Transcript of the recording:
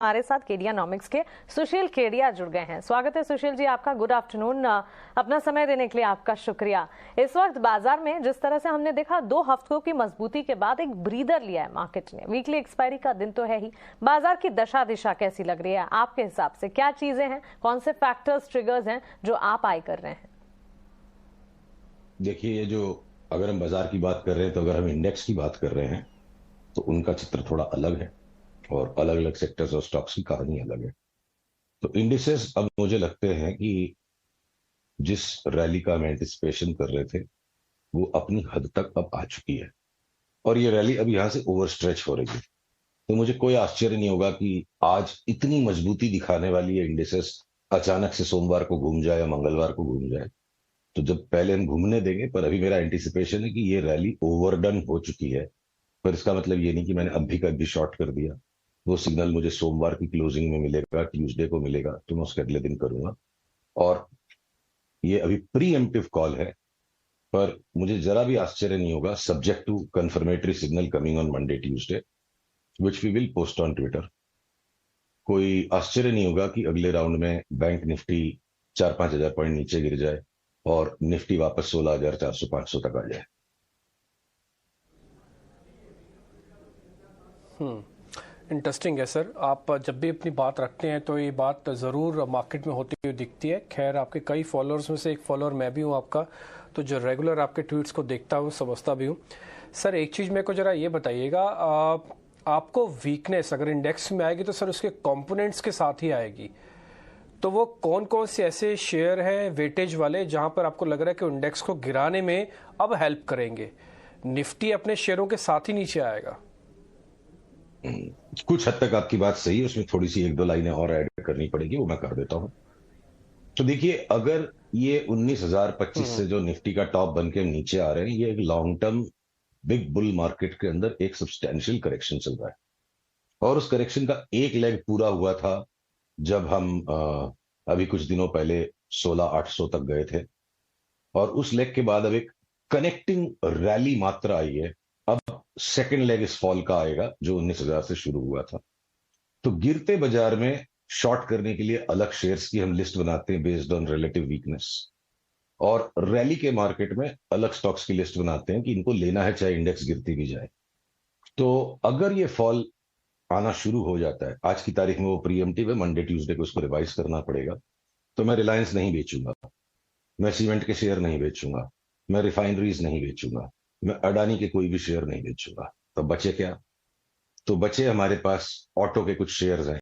हमारे साथ केडियानॉमिक्स के सुशील केडिया जुड़ गए हैं। स्वागत है सुशील जी आपका। Good afternoon. अपना समय देने के लिए आपका शुक्रिया। इस वक्त बाजार में जिस तरह से हमने देखा 2 हफ्तों की मजबूती के बाद एक ब्रीदर लिया है मार्केट ने। वीकली एक्सपायरी का दिन तो है ही। बाजार की दशा दिशा कैसी लग रही है आपके हिसाब से? क्या चीजें हैं, कौन से फैक्टर्स ट्रिगर्स हैं जो आप आई कर रहे हैं? देखिए, ये जो अगर हम बाजार की बात कर रहे हैं तो अगर हम इंडेक्स की बात कर रहे हैं तो उनका चित्र थोड़ा अलग है और अलग अलग सेक्टर्स और स्टॉक्स की कहानी अलग है। तो इंडिसेस अब मुझे लगते हैं कि जिस रैली का हम एंटिसिपेशन कर रहे थे वो अपनी हद तक अब आ चुकी है और ये रैली अब यहां से ओवर स्ट्रेच हो रही है। तो मुझे कोई आश्चर्य नहीं होगा कि आज इतनी मजबूती दिखाने वाली ये इंडिसेस अचानक से सोमवार को घूम जाए या मंगलवार को घूम जाए। तो जब पहले हम घूमने देंगे, पर अभी मेरा एंटिसिपेशन है कि ये रैली ओवरडन हो चुकी है। पर इसका मतलब ये नहीं कि मैंने अभी का भी शॉर्ट कर दिया। वो सिग्नल मुझे सोमवार की क्लोजिंग में मिलेगा, ट्यूसडे को मिलेगा, तो मैं उसके अगले दिन करूंगा। और ये अभी प्री एम्प्टिव कॉल है, पर मुझे जरा भी आश्चर्य नहीं होगा, subject to confirmatory signal coming on Monday Tuesday which we will post on Twitter. कोई आश्चर्य नहीं होगा कि अगले राउंड में बैंक निफ्टी 4-5 हजार पॉइंट नीचे गिर जाए और निफ्टी वापस 16,400-500 तक आ जाए। इंटरेस्टिंग है सर। आप जब भी अपनी बात रखते हैं तो ये बात ज़रूर मार्केट में होती हुई दिखती है। खैर, आपके कई फॉलोअर्स में से एक फॉलोअर मैं भी हूँ आपका, तो जो रेगुलर आपके ट्वीट्स को देखता हूँ, समझता भी हूँ। सर, एक चीज़ मेरे को ज़रा ये बताइएगा, आपको वीकनेस अगर इंडेक्स में आएगी तो सर उसके कंपोनेंट्स के साथ ही आएगी। तो वो कौन कौन से ऐसे शेयर हैं वेटेज वाले जहां पर आपको लग रहा है कि इंडेक्स को गिराने में अब हेल्प करेंगे? निफ्टी अपने शेयरों के साथ ही नीचे आएगा? कुछ हद तक आपकी बात सही है, उसमें थोड़ी सी 1-2 लाइनें और ऐड करनी पड़ेगी, वो मैं कर देता हूं। तो देखिए, अगर ये 19,025 से जो निफ्टी का टॉप बन के नीचे आ रहे हैं, ये एक long term big bull market के अंदर एक सब्सटैंशियल करेक्शन चल रहा है। और उस करेक्शन का एक लेग पूरा हुआ था जब हम अभी कुछ दिनों पहले 16,800 तक गए थे। और उस लेग के बाद अब एक कनेक्टिंग रैली मात्र आई है। अब सेकंड लेग इस फॉल का आएगा जो 19,000 से शुरू हुआ था। तो गिरते बाजार में शॉर्ट करने के लिए अलग शेयर्स की हम लिस्ट बनाते हैं बेस्ड ऑन रिलेटिव वीकनेस, और रैली के मार्केट में अलग स्टॉक्स की लिस्ट बनाते हैं कि इनको लेना है चाहे इंडेक्स गिरती भी जाए। तो अगर ये फॉल आना शुरू हो जाता है, आज की तारीख में वो प्रीएम्प्टिव है, मंडे ट्यूसडे को उसको रिवाइज करना पड़ेगा, तो मैं रिलायंस नहीं बेचूंगा, मैं सीमेंट के शेयर नहीं बेचूंगा, मैं रिफाइनरीज नहीं बेचूंगा, मैं अडानी के कोई भी शेयर नहीं बेचूंगा। तो बचे क्या? तो बचे हमारे पास ऑटो के कुछ शेयर्स हैं,